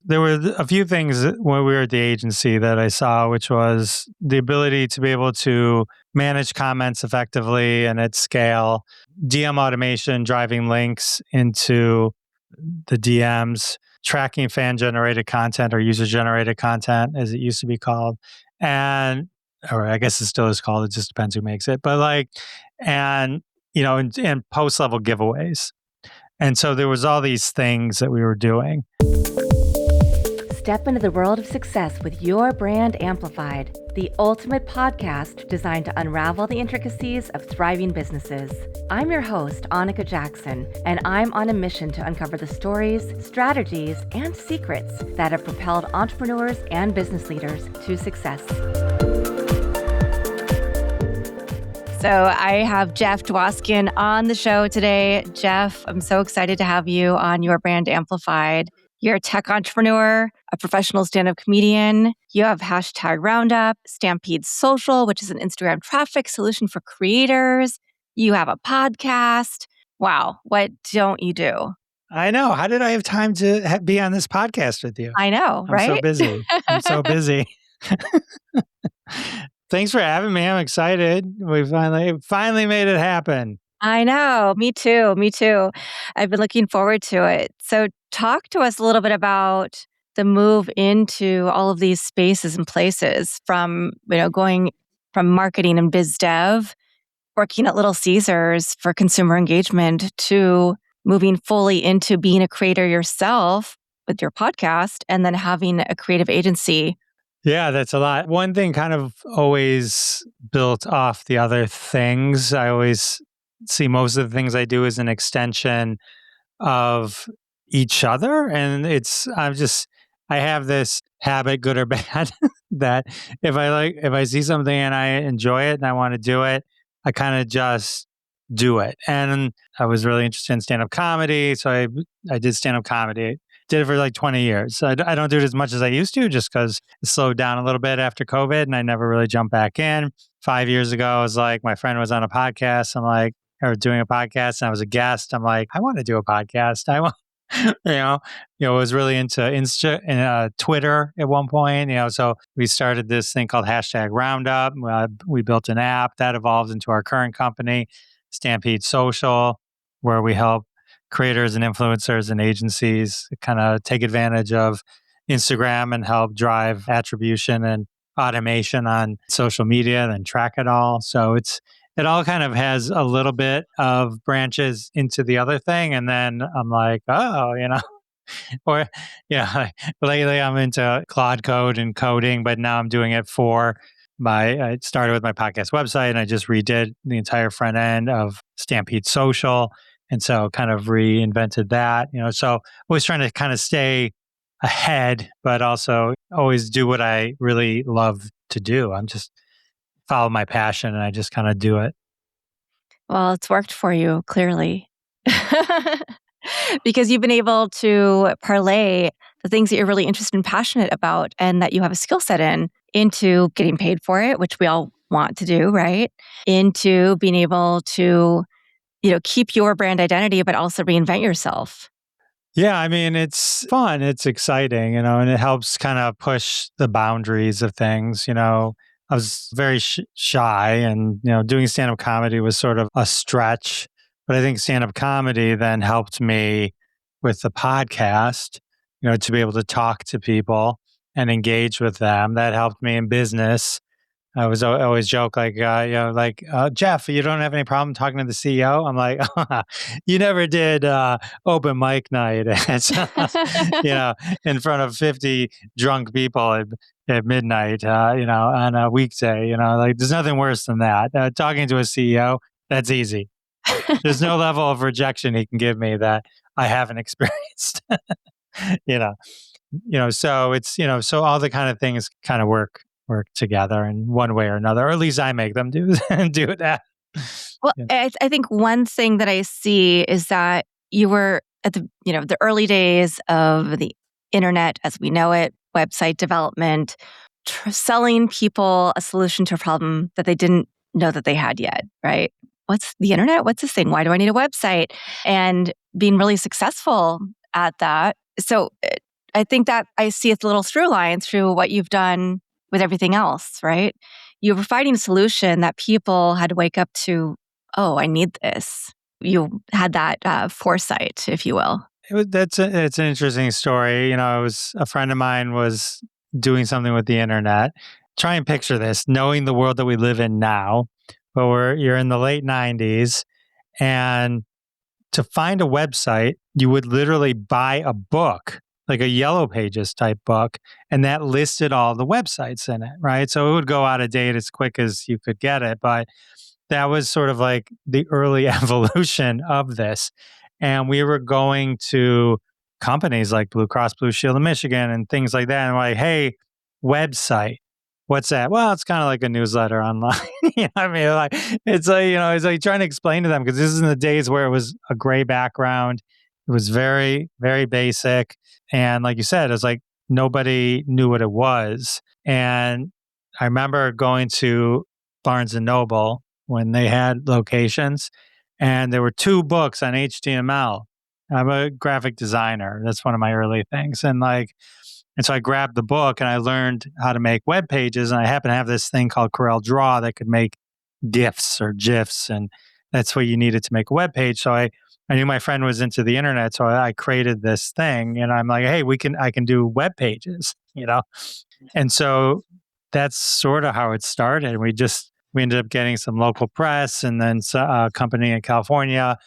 there were a few things when we were at the agency that I saw, which was the ability to be able to manage comments effectively and at scale, DM automation, driving links into the DMs, tracking fan-generated content or user-generated content, as it used to be called. And, or I guess it still is called, it just depends who makes it. But like, and, and post-level giveaways. And so there was all these things that we were doing. Step into the world of success with Your Brand Amplified, the ultimate podcast designed to unravel the intricacies of thriving businesses. I'm your host, Annika Jackson, and I'm on a mission to uncover the stories, strategies, and secrets that have propelled entrepreneurs and business leaders to success. So I have Jeff Dwoskin on the show today. Jeff, I'm so excited to have you on Your Brand Amplified. You're a tech entrepreneur, a professional stand-up comedian. You have hashtag Roundup, Stampede Social, which is an Instagram traffic solution for creators. You have a podcast. Wow, what don't you do? I know. How did I have time to be on this podcast with you? I know, right? I'm so busy. Thanks for having me. I'm excited. We finally made it happen. I know. Me too. I've been looking forward to it. So talk to us a little bit about the move into all of these spaces and places from, going from marketing and biz dev, working at Little Caesars for consumer engagement, to moving fully into being a creator yourself with your podcast and then having a creative agency. Yeah, that's a lot. One thing kind of always built off the other things. I always see most of the things I do as an extension of each other. And I have this habit, good or bad, that if I see something and I enjoy it and I want to do it, I kind of just do it. And I was really interested in stand-up comedy. So I did stand-up comedy. Did it for like 20 years. I don't do it as much as I used to just because it slowed down a little bit after COVID and I never really jumped back in. 5 years ago, I was like, my friend was on a podcast. I'm like, or doing a podcast and I was a guest. I'm like, I want to do a podcast. I want, was really into Insta and Twitter at one point, so we started this thing called hashtag Roundup. We built an app that evolved into our current company, Stampede Social, where we help creators and influencers and agencies kind of take advantage of Instagram and help drive attribution and automation on social media and track it all. So it all kind of has a little bit of branches into the other thing. And then I'm like, or, lately I'm into Claude Code and coding, but now I'm doing it I started with my podcast website and I just redid the entire front end of Stampede Social. And so kind of reinvented that, so always trying to kind of stay ahead, but also always do what I really love to do. I'm just follow my passion and I just kind of do it. Well, it's worked for you, clearly. Because you've been able to parlay the things that you're really interested and passionate about and that you have a skill set into getting paid for it, which we all want to do, right? Into being able to keep your brand identity, but also reinvent yourself. Yeah, I mean, it's fun. It's exciting, and it helps kind of push the boundaries of things. I was very shy and, doing stand-up comedy was sort of a stretch. But I think stand-up comedy then helped me with the podcast, to be able to talk to people and engage with them. That helped me in business. I always joke Jeff, you don't have any problem talking to the CEO? I'm like, you never did open mic night, in front of 50 drunk people at midnight, on a weekday. There's nothing worse than that. Talking to a CEO, that's easy. There's no level of rejection he can give me that I haven't experienced. So it's so all the kind of things kind of work together in one way or another, or at least I make them do that. Well, yeah. I think one thing that I see is that you were at the early days of the internet as we know it, website development, selling people a solution to a problem that they didn't know that they had yet, right? What's the internet? What's this thing? Why do I need a website? And being really successful at that. So I think that I see a little through line through what you've done with everything else, right? You're providing a solution that people had to wake up to, oh, I need this. You had that foresight, if you will. It's an interesting story. It was a friend of mine was doing something with the internet. Try and picture this, knowing the world that we live in now, but you're in the late 90s, and to find a website, you would literally buy a book, like a Yellow Pages type book, and that listed all the websites in it, right? So it would go out of date as quick as you could get it, but that was sort of like the early evolution of this. And we were going to companies like Blue Cross Blue Shield of Michigan and things like that. And like, hey, website. What's that? Well, it's kind of like a newsletter online. I mean, like it's like trying to explain to them because this is in the days where it was a gray background. It was very, very basic. And like you said, it was like nobody knew what it was. And I remember going to Barnes and Noble when they had locations, and there were two books on HTML. I'm a graphic designer. That's one of my early things. And so I grabbed the book and I learned how to make web pages. And I happen to have this thing called Corel Draw that could make GIFs or GIFs. And that's what you needed to make a web page. So I knew my friend was into the internet. So I created this thing and I'm like, hey, I can do web pages, And so that's sort of how it started. We ended up getting some local press, and then a company in California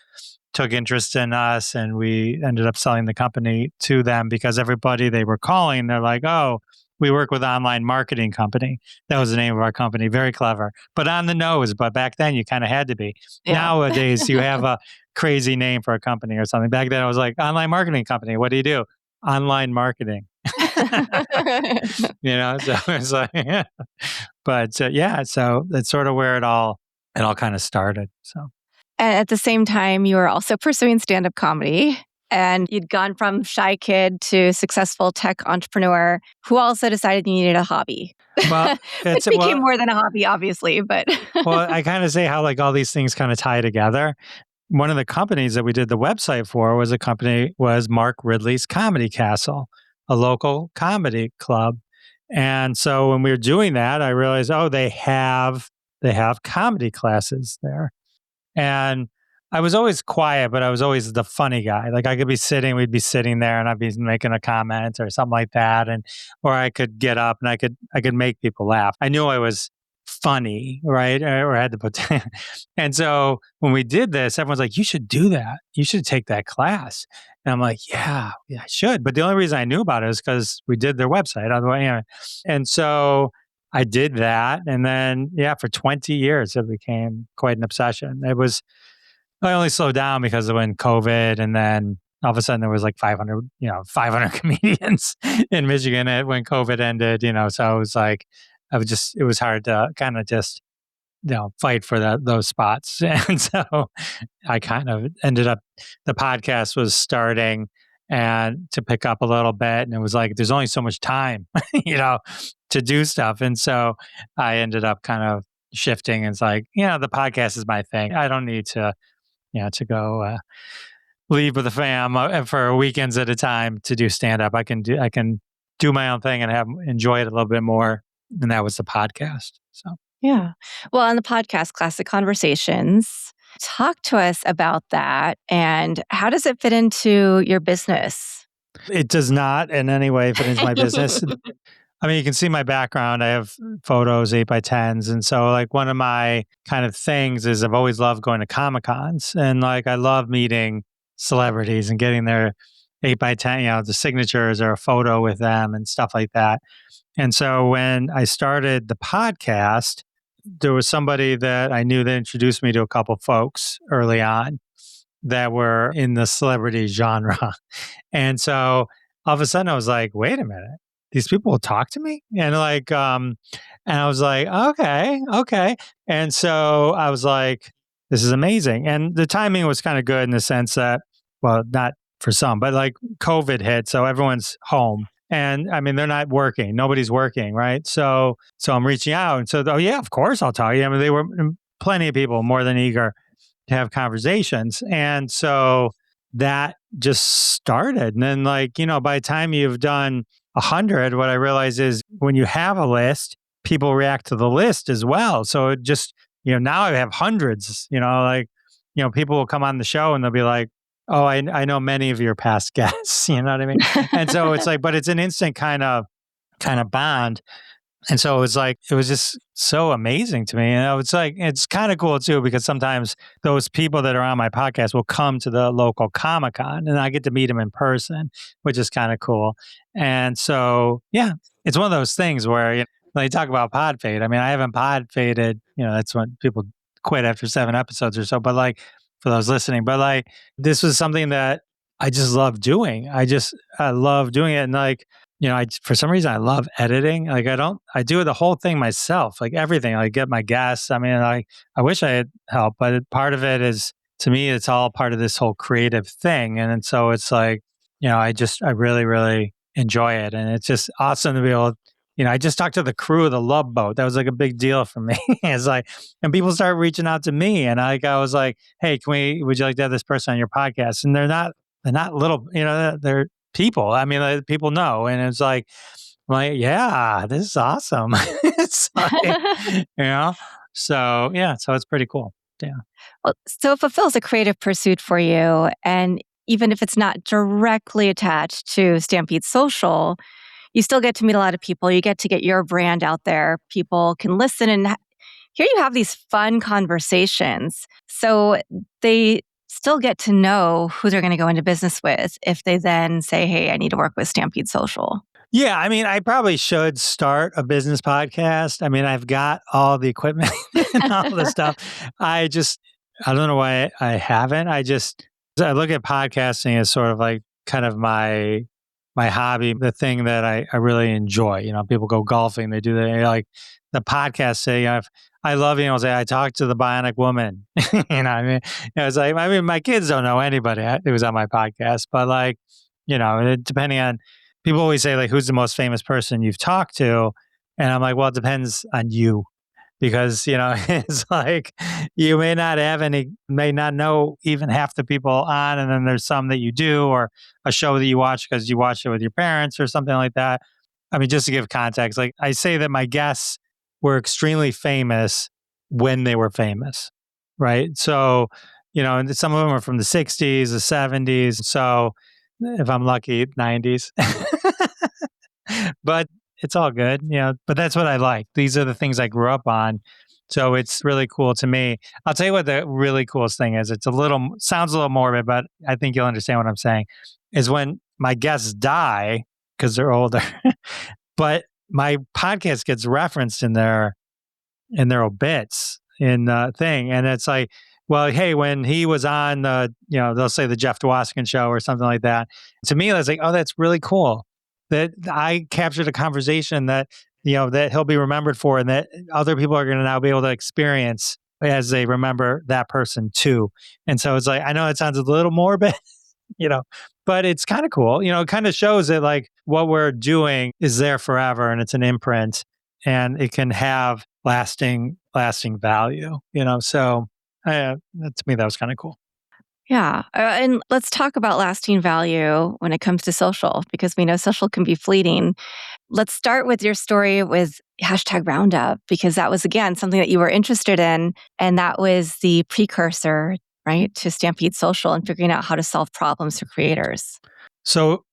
took interest in us, and we ended up selling the company to them because everybody they were calling, they're like, oh, we work with Online Marketing Company. That was the name of our company. Very clever, but on the nose. But back then you kind of had to be. Yeah. Nowadays you have a crazy name for a company or something. Back then I was like, Online Marketing Company. What do you do? Online marketing. So it's like, yeah. But yeah, so that's sort of where it all kind of started. So. And at the same time, you were also pursuing stand-up comedy, and you'd gone from shy kid to successful tech entrepreneur who also decided you needed a hobby. Well, it became more than a hobby, obviously, but well, I kind of say how like all these things kind of tie together. One of the companies that we did the website for was Mark Ridley's Comedy Castle, a local comedy club. And so when we were doing that, I realized, oh, they have comedy classes there. And I was always quiet, but I was always the funny guy. Like we'd be sitting there and I'd be making a comment or something like that. Or I could get up and I could make people laugh. I knew I was funny, right? Or I had to put, and so when we did this, everyone's like, you should do that. You should take that class. And I'm like, yeah, I should. But the only reason I knew about it is because we did their website. Otherwise, and so I did that. And then, for 20 years, it became quite an obsession. I only slowed down because of when COVID, and then all of a sudden there was like 500 comedians in Michigan when COVID ended, so it was like, it was hard to kind of just, fight for those spots. And so I kind of ended up, the podcast was starting and to pick up a little bit. And it was like, there's only so much time, to do stuff. And so I ended up kind of shifting. And it's like, the podcast is my thing. I don't need to, to go leave with the fam for weekends at a time to do stand up. I can do my own thing and enjoy it a little bit more. And that was the podcast. So. Yeah. Well, on the podcast, Classic Conversations, talk to us about that and how does it fit into your business? It does not in any way fit into my business. I mean, you can see my background. I have photos, 8x10s. And so like one of my kind of things is I've always loved going to Comic-Cons. And like I love meeting celebrities and getting their 8x10, the signatures or a photo with them and stuff like that. And so when I started the podcast, there was somebody that I knew that introduced me to a couple folks early on that were in the celebrity genre. And so all of a sudden I was like, wait a minute, these people will talk to me? And and I was like, okay. And so I was like, this is amazing. And the timing was kind of good in the sense that, well, not for some, but like COVID hit. So everyone's home. And I mean, they're not working. Nobody's working, right? So I'm reaching out. And so, of course I'll tell you. I mean, they were plenty of people more than eager to have conversations. And so that just started. And then by the time you've done 100, what I realize is when you have a list, people react to the list as well. So it just, now I have hundreds, people will come on the show and they'll be like, oh, I know many of your past guests, you know what I mean? And so it's but it's an instant kind of bond. And so it was just so amazing to me. And it's kind of cool too, because sometimes those people that are on my podcast will come to the local Comic Con and I get to meet them in person, which is kind of cool. And so, yeah, it's one of those things where, when you talk about pod fade, I mean, I haven't pod faded, that's when people quit after 7 episodes or so, but for those listening, but this was something that I just love doing. I love doing it. And for some reason I love editing. I do the whole thing myself, everything. I get my guests. I mean, I wish I had help, but part of it is, to me, it's all part of this whole creative thing. And so it's I really, really enjoy it. And it's just awesome to be able, I just talked to the crew of the Love Boat. That was a big deal for me. It's and people started reaching out to me and I was like, hey, would you like to have this person on your podcast? And they're not little, they're people. I mean, people know. And it's yeah, this is awesome. It's so yeah, so it's pretty cool. Yeah. Well, so it fulfills a creative pursuit for you. And even if it's not directly attached to Stampede Social, you still get to meet a lot of people. You get to get your brand out there. People can listen and hear you have these fun conversations. So they still get to know who they're going to go into business with if they then say, hey, I need to work with Stampede Social. Yeah, I mean, I probably should start a business podcast. I mean, I've got all the equipment and all the stuff. I don't know why I haven't. I look at podcasting as sort of kind of my hobby, the thing that I really enjoy. People go golfing, they do the podcast say, I love, say, I talked to the Bionic Woman. I mean, it's my kids don't know anybody who was on my podcast, but depending on, people always say, who's the most famous person you've talked to? And I'm like, well, it depends on you. Because, it's you may not know even half the people on, and then there's some that you do, or a show that you watch because you watched it with your parents or something like that. I mean, just to give context, I say that my guests were extremely famous when they were famous, right? So, and some of them are from the 60s, the 70s. So if I'm lucky, 90s. But it's all good, but that's what I like. These are the things I grew up on. So it's really cool to me. I'll tell you what the really coolest thing is. Sounds a little morbid, but I think you'll understand what I'm saying, is when my guests die because they're older, but my podcast gets referenced in their obits in the thing. And it's well, hey, when he was on they'll say the Jeff Dwoskin show or something like that. To me, that's oh, that's really cool that I captured a conversation that, that he'll be remembered for, and that other people are going to now be able to experience as they remember that person too. And so it's I know it sounds a little morbid, but it's kind of cool. It kind of shows that what we're doing is there forever, and it's an imprint, and it can have lasting value, So to me, that was kind of cool. Yeah. And let's talk about lasting value when it comes to social, because we know social can be fleeting. Let's start with your story with #Roundup, because that was, again, something that you were interested in. And that was the precursor, right, to Stampede Social and figuring out how to solve problems for creators. So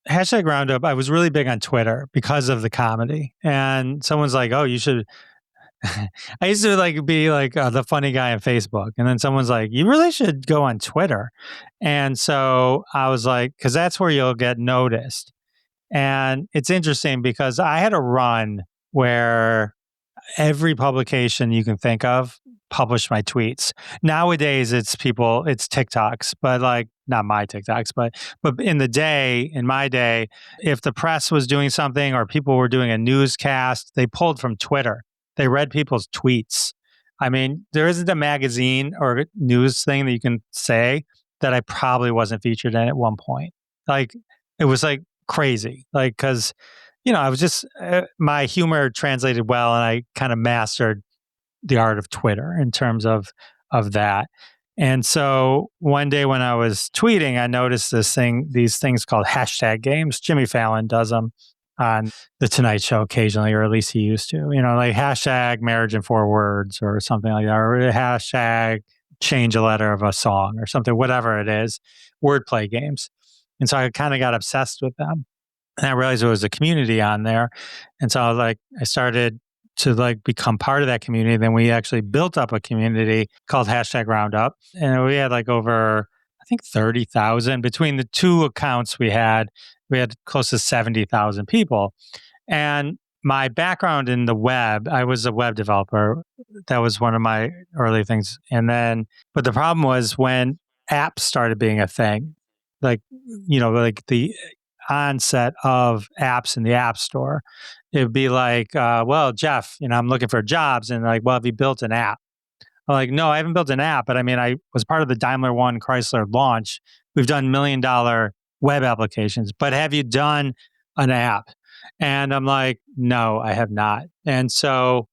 #Roundup, I was really big on Twitter because of the comedy. And someone's like, oh, you should... I used to be the funny guy on Facebook, and then someone's like, you really should go on Twitter. And so I was like, because that's where you'll get noticed. And it's interesting because I had a run where every publication you can think of published my tweets. Nowadays it's TikToks, but not my TikToks, but in my day, if the press was doing something or people were doing a newscast, they pulled from Twitter. They read people's tweets. I mean, there isn't a magazine or news thing that you can say that I probably wasn't featured in at one point. It was crazy. Because, I was just, my humor translated well, and I kind of mastered the art of Twitter in terms of that. And so one day when I was tweeting, I noticed these things called hashtag games. Jimmy Fallon does them on the Tonight Show occasionally, or at least he used to, like hashtag marriage in 4 words or something like that, or hashtag change a letter of a song or something, whatever it is, wordplay games. And so I kind of got obsessed with them. And I realized there was a community on there. And so I started to become part of that community. Then we actually built up a community called hashtag Roundup. And we had over, I think 30,000 between the two accounts we had close to 70,000 people. And my background in the web, I was a web developer. That was one of my early things. But the problem was when apps started being a thing, the onset of apps in the App Store, it would be well, Jeff, I'm looking for jobs. And well, have you built an app? I'm like, no, I haven't built an app, but I was part of the Daimler One Chrysler launch. We've done $1 million web applications, but have you done an app? And I'm like, no, I have not. And so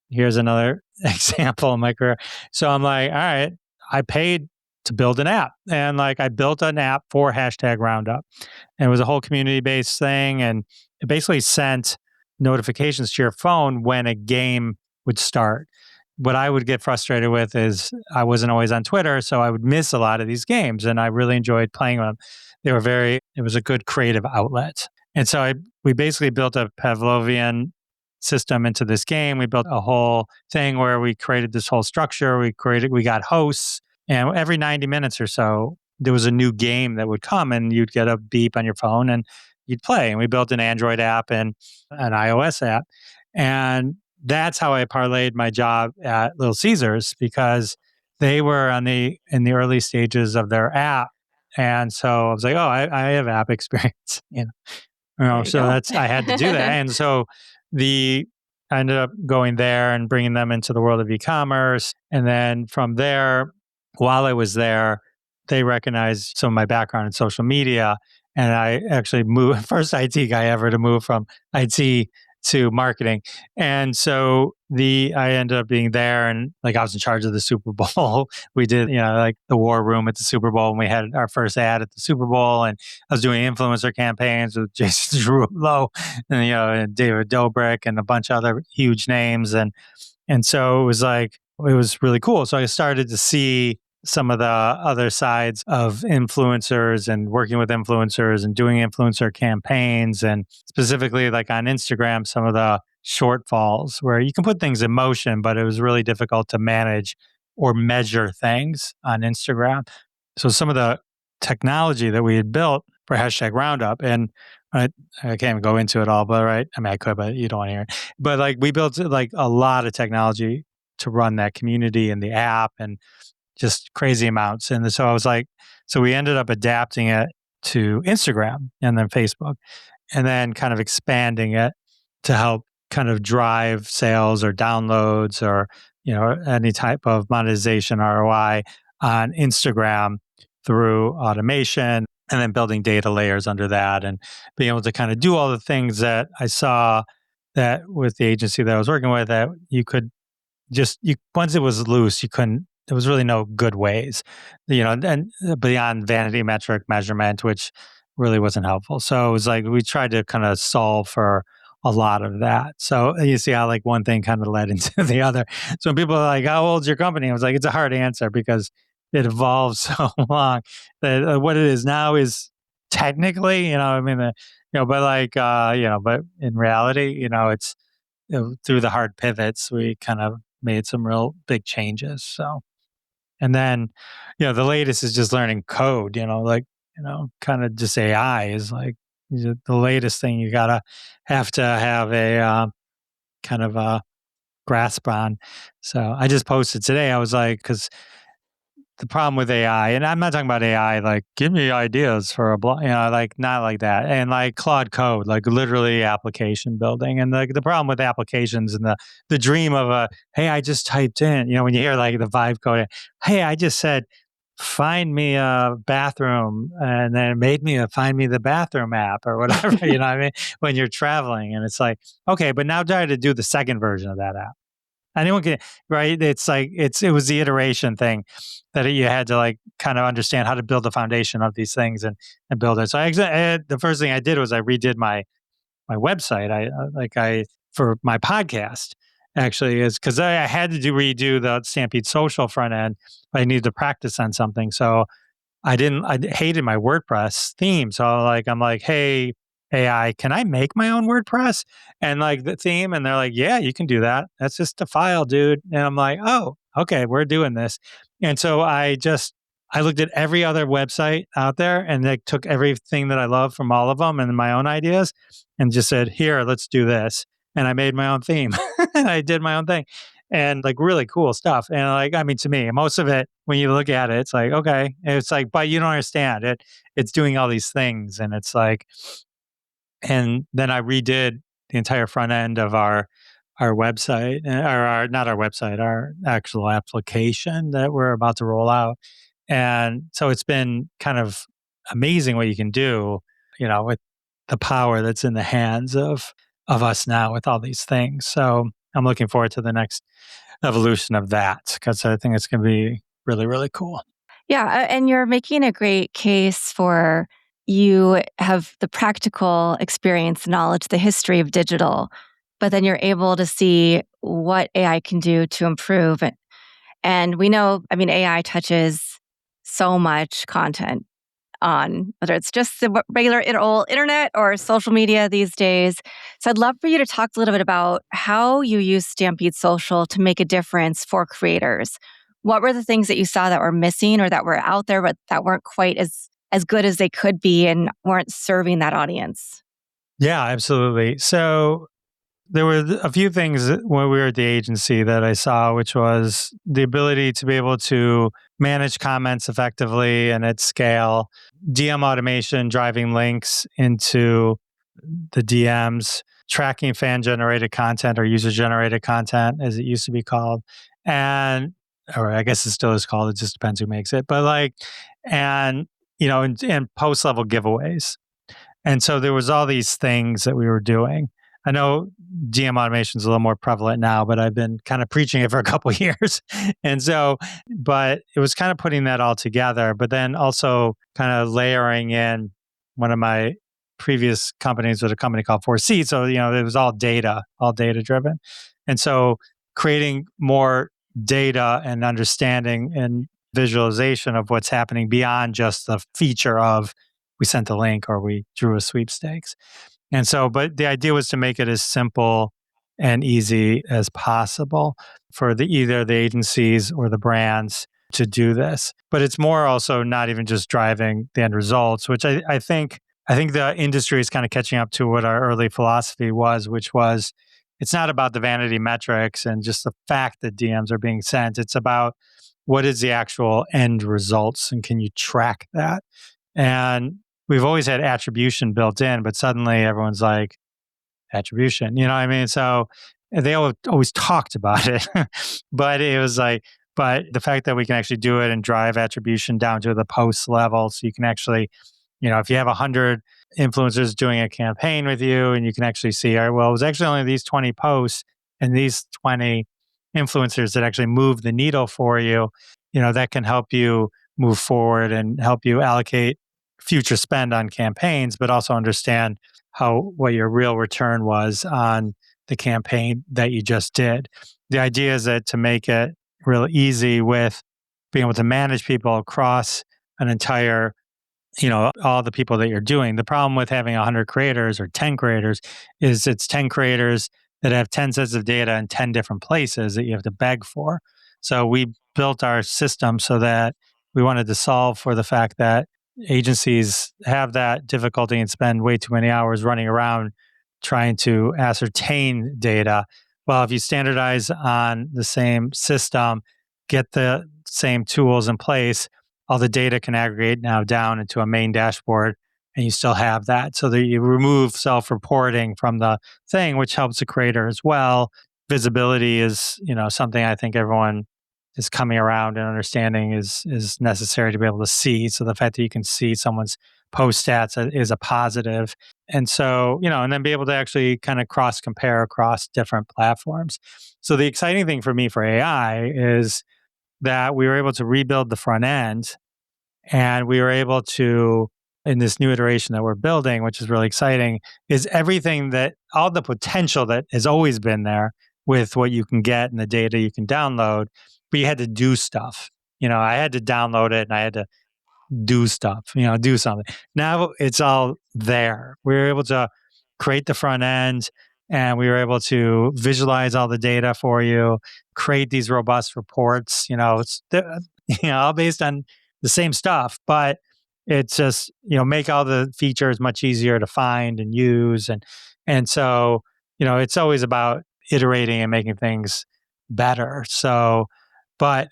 here's another example in my career. So I'm like, all right, I paid to build an app. And I built an app for hashtag Roundup. And it was a whole community-based thing. And it basically sent notifications to your phone when a game would start. What I would get frustrated with is I wasn't always on Twitter, so I would miss a lot of these games. And I really enjoyed playing them. It was a good creative outlet. And so we basically built a Pavlovian system into this game. We built a whole thing where we created this whole structure. We got hosts, and every 90 minutes or so, there was a new game that would come, and you'd get a beep on your phone and you'd play. And we built an Android app and an iOS app. And that's how I parlayed my job at Little Caesars, because they were in the early stages of their app. And so I was like, oh, I have app experience, so I had to do that. And so I ended up going there and bringing them into the world of e-commerce. And then from there, while I was there, they recognized some of my background in social media. And I actually moved, first IT guy ever to move from IT to marketing. And so I ended up being there, and I was in charge of the Super Bowl. We did, the war room at the Super Bowl, and we had our first ad at the Super Bowl, and I was doing influencer campaigns with Jason Derulo and David Dobrik and a bunch of other huge names. And so it was really cool. So I started to see some of the other sides of influencers and working with influencers and doing influencer campaigns, and specifically on Instagram, some of the shortfalls where you can put things in motion, but it was really difficult to manage or measure things on Instagram. So some of the technology that we had built for hashtag Roundup, and I can't even go into it all, but right, I could, but you don't want to hear it. But we built a lot of technology to run that community and the app, and just crazy amounts. And so I was so we ended up adapting it to Instagram and then Facebook, and then kind of expanding it to help kind of drive sales or downloads or, any type of monetization ROI on Instagram through automation, and then building data layers under that, and being able to kind of do all the things that I saw that with the agency that I was working with, that you could once it was loose, there was really no good ways, and beyond vanity metric measurement, which really wasn't helpful. So it was we tried to kind of solve for a lot of that. So you see how one thing kind of led into the other. So when people are like, how old's your company? I was it's a hard answer because it evolved so long that what it is now is technically, but in reality, it's through the hard pivots, we kind of made some real big changes. So. And then, the latest is just learning code, kind of just AI is the latest thing you have to have a kind of a grasp on. So I just posted today, I was because the problem with AI, and I'm not talking about AI, give me ideas for a blog, not like that. And Claude Code, literally application building. And the problem with applications and the dream of hey, I just typed in, when you hear the vibe code, hey, I just said, find me a bathroom, and then it made me find me the bathroom app or whatever, when you're traveling. And it's okay, but now try to do the second version of that app. Anyone can, right? It's like it was the iteration thing that you had to like kind of understand how to build the foundation of these things and build it. So the first thing I did was I redid my website. I for my podcast actually is because I had to redo the Stampede Social front end. I needed to practice on something, so I hated my WordPress theme. So I'm like, hey, AI, can I make my own WordPress and like the theme? And they're like, yeah, you can do that. That's just a file, dude. And I'm like, oh, okay, we're doing this. And so I looked at every other website out there and like took everything that I love from all of them and my own ideas and just said, here, let's do this. And I made my own theme. I did my own thing and like really cool stuff. And like, I mean, to me, most of it, when you look at it, it's like, okay, it's like, but you don't understand it. It's doing all these things. And it's like, and then I redid the entire front end of our website, or our, not our website, our actual application that we're about to roll out. And so it's been kind of amazing what you can do, with the power that's in the hands of us now with all these things. So I'm looking forward to the next evolution of that because I think it's going to be really, really cool. Yeah, and you're making a great case for you have the practical experience, knowledge, the history of digital, but then you're able to see what AI can do to improve. And we know, I mean, AI touches so much content on whether it's just the regular old internet or social media these days. So I'd love for you to talk a little bit about how you use Stampede Social to make a difference for creators. What were the things that you saw that were missing or that were out there but that weren't quite as good as they could be and weren't serving that audience? Yeah, absolutely. So there were a few things when we were at the agency that I saw, which was the ability to be able to manage comments effectively and at scale, DM automation, driving links into the DMs, tracking fan generated content or user generated content, as it used to be called. And, or I guess it still is called, it just depends who makes it. But like, and, and post level giveaways. And so there was all these things that we were doing. I know DM automation is a little more prevalent now, but I've been kind of preaching it for a couple of years. And so, but it was kind of putting that all together, but then also kind of layering in one of my previous companies with a company called 4C. So, it was all data driven. And so creating more data and understanding and visualization of what's happening beyond just the feature of we sent a link or we drew a sweepstakes. And so, but the idea was to make it as simple and easy as possible for either the agencies or the brands to do this. But it's more also not even just driving the end results, which I think the industry is kind of catching up to what our early philosophy was, which was it's not about the vanity metrics and just the fact that DMs are being sent. It's about what is the actual end results and can you track that? And we've always had attribution built in, but suddenly everyone's like, attribution, you know what I mean? So they always talked about it, but it was like, but the fact that we can actually do it and drive attribution down to the post level. So you can actually, if you have 100 influencers doing a campaign with you and you can actually see, all right, well, it was actually only these 20 posts and these 20 influencers that actually move the needle for you, that can help you move forward and help you allocate future spend on campaigns, but also understand what your real return was on the campaign that you just did. The idea is that to make it real easy with being able to manage people across an entire, all the people that you're doing. The problem with having 100 creators or 10 creators is it's 10 creators that have 10 sets of data in 10 different places that you have to beg for. So we built our system so that we wanted to solve for the fact that agencies have that difficulty and spend way too many hours running around trying to ascertain data. Well, if you standardize on the same system, get the same tools in place, all the data can aggregate now down into a main dashboard and you still have that. So that you remove self-reporting from the thing, which helps the creator as well. Visibility is, something I think everyone is coming around and understanding is necessary to be able to see. So the fact that you can see someone's post stats is a positive. And so, and then be able to actually kind of cross compare across different platforms. So the exciting thing for me for AI is that we were able to rebuild the front end, and we were able to, in this new iteration that we're building, which is really exciting, is everything that all the potential that has always been there with what you can get and the data you can download, but you had to do stuff. I had to download it and I had to do stuff, do something. Now it's all there. We were able to create the front end, and we were able to visualize all the data for you, create these robust reports. It's all based on the same stuff, but it's just make all the features much easier to find and use, and so it's always about iterating and making things better. So, but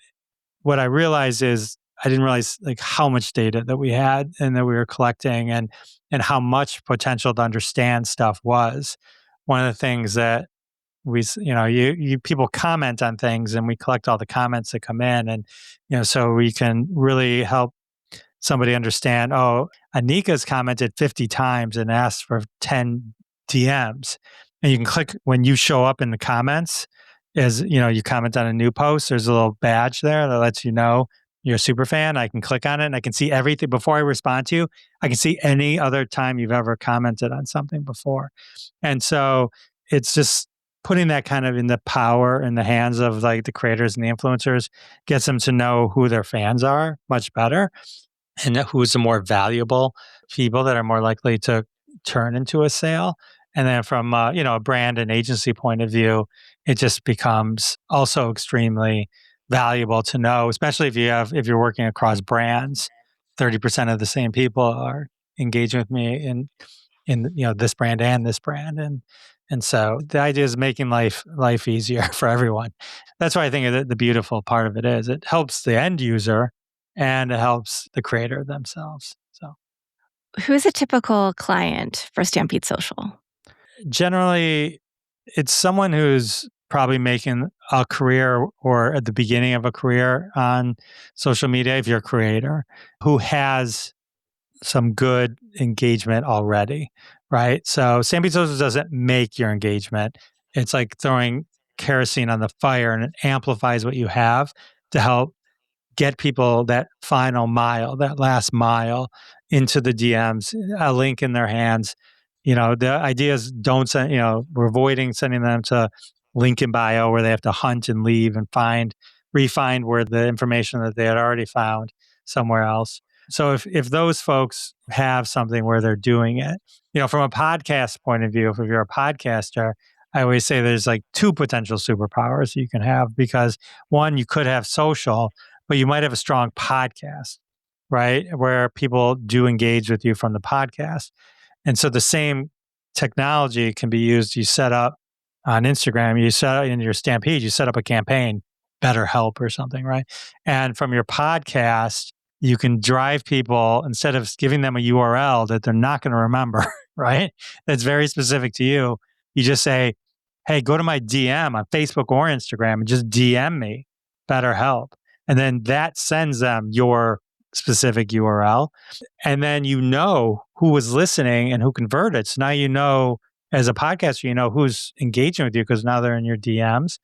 what I realized is I didn't realize like how much data that we had and that we were collecting, and how much potential to understand stuff was. One of the things that you people comment on things, and we collect all the comments that come in, and so we can really help somebody understand, oh, Anika's commented 50 times and asked for 10 DMs. And you can click when you show up in the comments, as you comment on a new post, there's a little badge there that lets you know you're a super fan. I can click on it and I can see everything before I respond to you. I can see any other time you've ever commented on something before. And so it's just putting that kind of in the power in the hands of like the creators and the influencers, gets them to know who their fans are much better, and who's the more valuable people that are more likely to turn into a sale. And then from a brand and agency point of view, it just becomes also extremely valuable to know, especially if you're working across brands. 30% of the same people are engaging with me in this brand and this brand, and so the idea is making life easier for everyone. That's why I think the beautiful part of it is it helps the end user and it helps the creator themselves. So Who's a typical client for Stampede Social? generally, it's someone who's probably making a career or at the beginning of a career on social media, if you're a creator, who has some good engagement already, right? So Stampede Social doesn't make your engagement. It's like throwing kerosene on the fire, and it amplifies what you have to help get people that final mile, that last mile into the DMs, a link in their hands. The idea is don't send, we're avoiding sending them to link in bio where they have to hunt and leave and refind where the information that they had already found somewhere else. So if those folks have something where they're doing it, from a podcast point of view, if you're a podcaster, I always say there's like two potential superpowers you can have, because one, you could have social, but you might have a strong podcast, right? Where people do engage with you from the podcast. And so the same technology can be used. You set up on Instagram, you set up in your Stampede, you set up a campaign, BetterHelp or something, right? And from your podcast, you can drive people, instead of giving them a URL that they're not going to remember, right? That's very specific to you. You just say, hey, go to my DM on Facebook or Instagram and just DM me BetterHelp. And then that sends them your specific URL. And then who was listening and who converted. So now as a podcaster, who's engaging with you, because now they're in your DMs.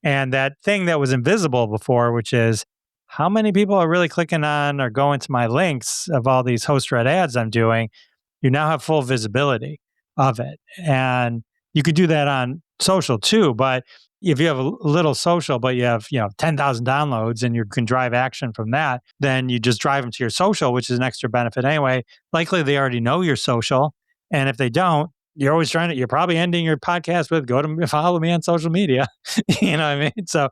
And that thing that was invisible before, which is how many people are really clicking on or going to my links of all these host-read ads I'm doing, you now have full visibility of it. And you could do that on social too, but if you have a little social, but you have 10,000 downloads and you can drive action from that, then you just drive them to your social, which is an extra benefit anyway. Likely they already know your social, and if they don't, you're probably ending your podcast with, go to follow me on social media. You know what I mean? So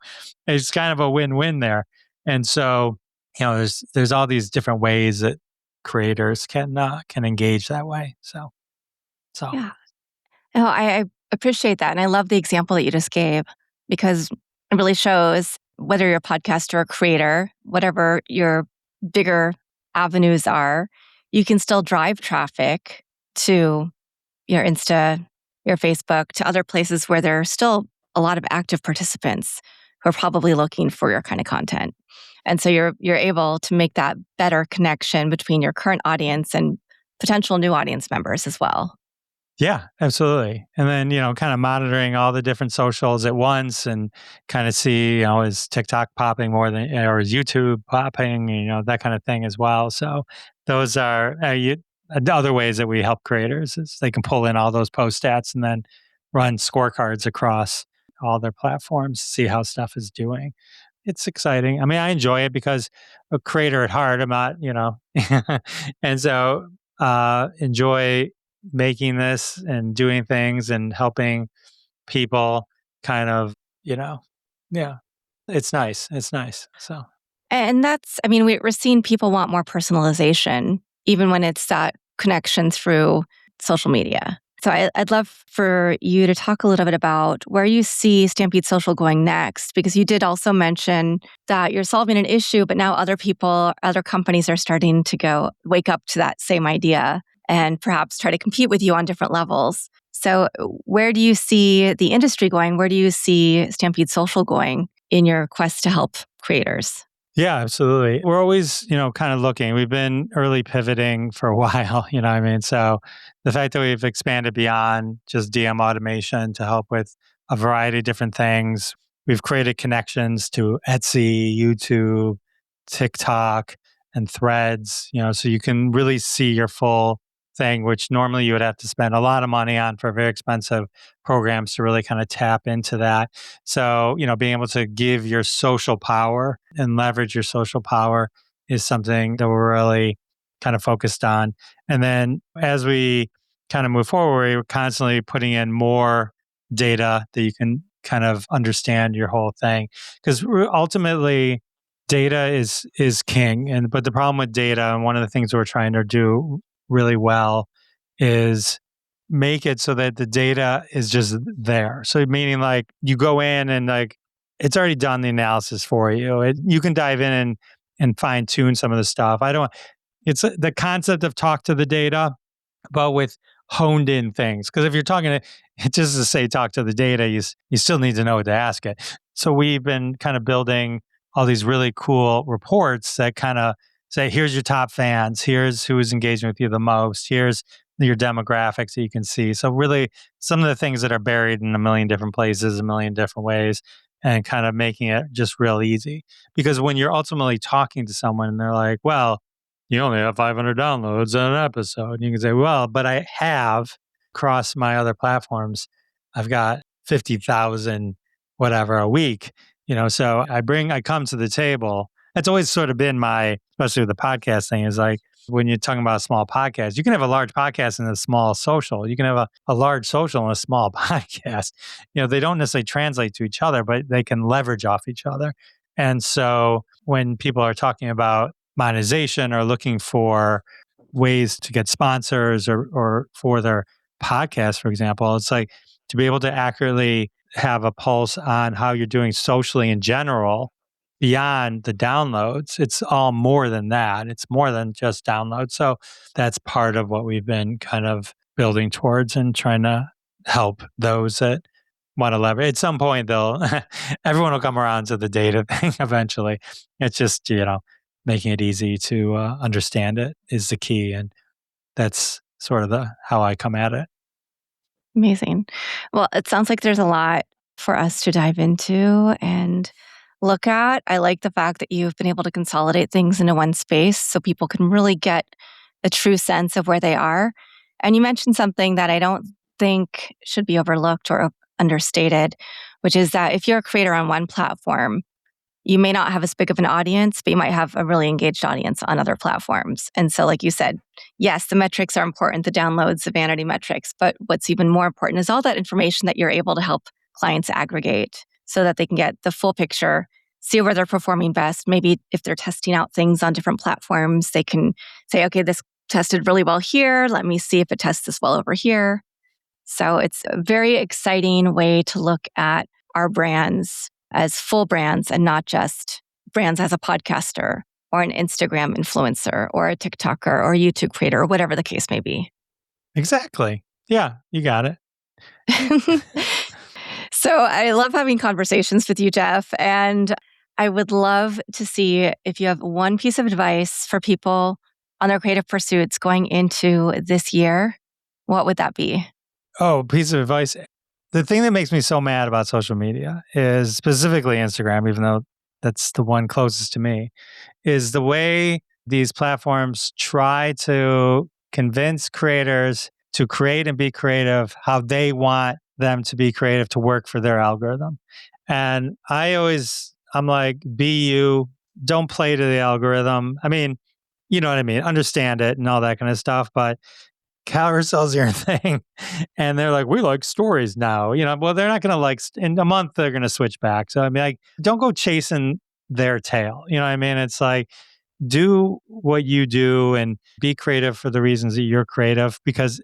it's kind of a win-win there. And so there's all these different ways that creators can engage that way. So Yeah. No, I appreciate that. And I love the example that you just gave, because it really shows, whether you're a podcaster or a creator, whatever your bigger avenues are, you can still drive traffic to your Insta, your Facebook, to other places where there are still a lot of active participants who are probably looking for your kind of content. And so you're able to make that better connection between your current audience and potential new audience members as well. Yeah, absolutely. And then, kind of monitoring all the different socials at once and kind of see, is TikTok popping more than, or is YouTube popping, that kind of thing as well. So those are other ways that we help creators is they can pull in all those post stats and then run scorecards across all their platforms, see how stuff is doing. It's exciting. I mean, I enjoy it because a creator at heart, I'm not, and so enjoy making this and doing things and helping people kind of, yeah, it's nice. It's nice. So, And that's, I mean, we're seeing people want more personalization, even when it's that connection through social media. So I'd love for you to talk a little bit about where you see Stampede Social going next, because you did also mention that you're solving an issue, but now other people, other companies are starting to wake up to that same idea and perhaps try to compete with you on different levels. So where do you see the industry going? Where do you see Stampede Social going in your quest to help creators? yeah, absolutely. We're always, kind of looking. We've been early pivoting for a while, what I mean? So the fact that we've expanded beyond just DM automation to help with a variety of different things, we've created connections to Etsy, YouTube, TikTok, and Threads, so you can really see your full thing, which normally you would have to spend a lot of money on for very expensive programs to really kind of tap into that. So, being able to give your social power and leverage your social power is something that we're really kind of focused on. And then as we kind of move forward, we're constantly putting in more data that you can kind of understand your whole thing. Because ultimately, data is king. But the problem with data, and one of the things we're trying to do really well, is make it so that the data is just there. So meaning like you go in and like it's already done the analysis for you. You can dive in and fine tune some of the stuff. I don't. It's the concept of talk to the data, but with honed in things. Because if you're talking to just to say talk to the data, you still need to know what to ask it. So we've been kind of building all these really cool reports that kind of say, here's your top fans, here's who is engaging with you the most, here's your demographics that you can see. So really some of the things that are buried in a million different places, a million different ways, and kind of making it just real easy. Because when you're ultimately talking to someone and they're like, well, you only have 500 downloads on an episode. And you can say, well, but I have across my other platforms, I've got 50,000 whatever a week, so I come to the table. That's always sort of been especially with the podcast thing is like, when you're talking about a small podcast, you can have a large podcast and a small social. You can have a large social and a small podcast. They don't necessarily translate to each other, but they can leverage off each other. And so when people are talking about monetization or looking for ways to get sponsors or for their podcast, for example, it's like to be able to accurately have a pulse on how you're doing socially in general beyond the downloads. It's all more than that. It's more than just downloads. So that's part of what we've been kind of building towards and trying to help those that want to leverage. At some point, everyone will come around to the data thing eventually. It's just, making it easy to understand it is the key. And that's sort of how I come at it. Amazing. Well, it sounds like there's a lot for us to dive into and look at. I like the fact that you've been able to consolidate things into one space so people can really get a true sense of where they are. And you mentioned something that I don't think should be overlooked or understated, which is that if you're a creator on one platform, you may not have as big of an audience, but you might have a really engaged audience on other platforms. And so, like you said, yes, the metrics are important, the downloads, the vanity metrics, but what's even more important is all that information that you're able to help clients aggregate so that they can get the full picture, see where they're performing best. Maybe if they're testing out things on different platforms, they can say, okay, this tested really well here. Let me see if it tests this well over here. So it's a very exciting way to look at our brands as full brands and not just brands as a podcaster or an Instagram influencer or a TikToker or a YouTube creator or whatever the case may be. Exactly. Yeah, you got it. So I love having conversations with you, Jeff. And I would love to see if you have one piece of advice for people on their creative pursuits going into this year, what would that be? Oh, piece of advice. The thing that makes me so mad about social media is specifically Instagram, even though that's the one closest to me, is the way these platforms try to convince creators to create and be creative how they want them to be creative to work for their algorithm. And I'm like, be you, don't play to the algorithm. I mean, you know what I mean? Understand it and all that kind of stuff. But carousels your thing. And they're like, we like stories now. Well, they're not going to in a month, they're going to switch back. So I mean, like, don't go chasing their tail. You know what I mean? It's like, do what you do and be creative for the reasons that you're creative. Because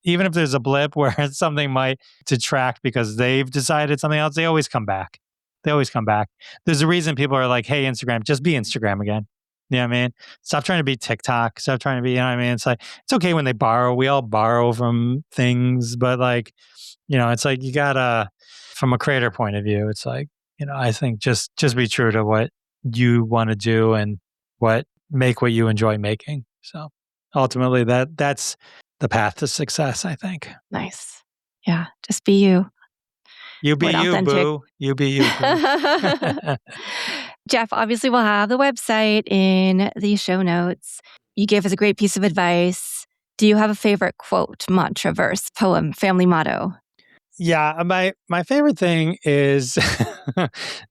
even if there's a blip where something might detract because they've decided something else, they always come back. They always come back. There's a reason people are like, hey, Instagram, just be Instagram again. You know what I mean? Stop trying to be TikTok. Stop trying to be, you know what I mean? It's like, it's okay when they borrow. We all borrow from things, but like, it's like you gotta, from a creator point of view, it's like, I think just be true to what you want to do and make what you enjoy making. So ultimately that's the path to success, I think. Nice. Yeah. Just be you. You be you, authentic. boo. You be you, boo. Jeff, obviously we'll have the website in the show notes. You gave us a great piece of advice. Do you have a favorite quote, mantra, verse, poem, family motto? Yeah, my favorite thing is,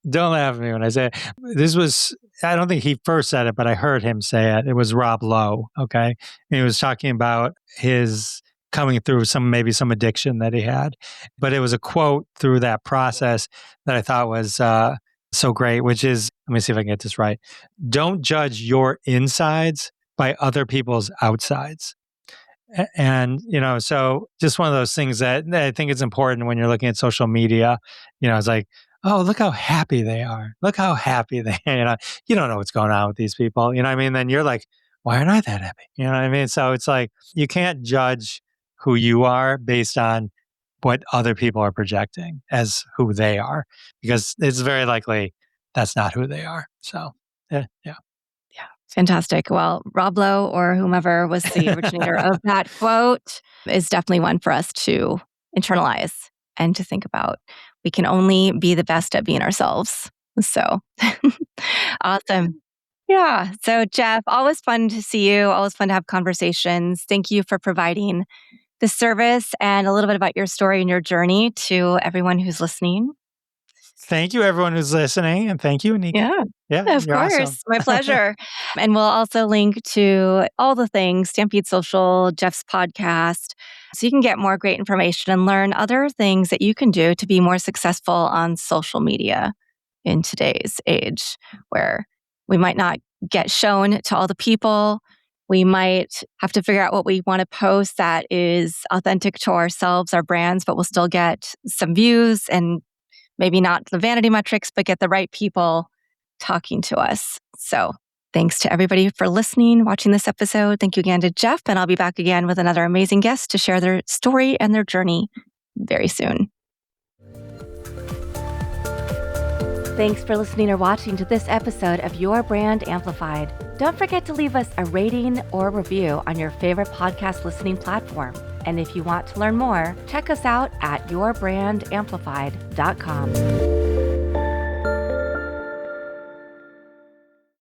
don't laugh at me when I say it. I don't think he first said it, but I heard him say it. It was Rob Lowe, okay? And he was talking about his coming through maybe some addiction that he had. But it was a quote through that process that I thought was so great, which is, let me see if I can get this right. Don't judge your insides by other people's outsides. And, so just one of those things that I think is important when you're looking at social media. It's like, oh, look how happy they are. Look how happy they are. You don't know what's going on with these people. You know what I mean? Then you're like, why aren't I that happy? You know what I mean? So it's like, you can't judge who you are based on what other people are projecting as who they are, because it's very likely that's not who they are. So, yeah. Yeah, fantastic. Well, Rob Lowe or whomever was the originator of that quote is definitely one for us to internalize and to think about. We can only be the best at being ourselves. So awesome. Yeah. So, Jeff, always fun to see you. Always fun to have conversations. Thank you for providing the service and a little bit about your story and your journey to everyone who's listening. Thank you, everyone who's listening. And thank you, Anika. Yeah, of course. Awesome. My pleasure. And we'll also link to all the things, Stampede Social, Jeff's podcast, so you can get more great information and learn other things that you can do to be more successful on social media in today's age, where we might not get shown to all the people. We might have to figure out what we want to post that is authentic to ourselves, our brands, but we'll still get some views and maybe not the vanity metrics, but get the right people talking to us. So thanks to everybody for listening, watching this episode. Thank you again to Jeff, and I'll be back again with another amazing guest to share their story and their journey very soon. Thanks for listening or watching to this episode of Your Brand Amplified. Don't forget to leave us a rating or review on your favorite podcast listening platform. And if you want to learn more, check us out at yourbrandamplified.com.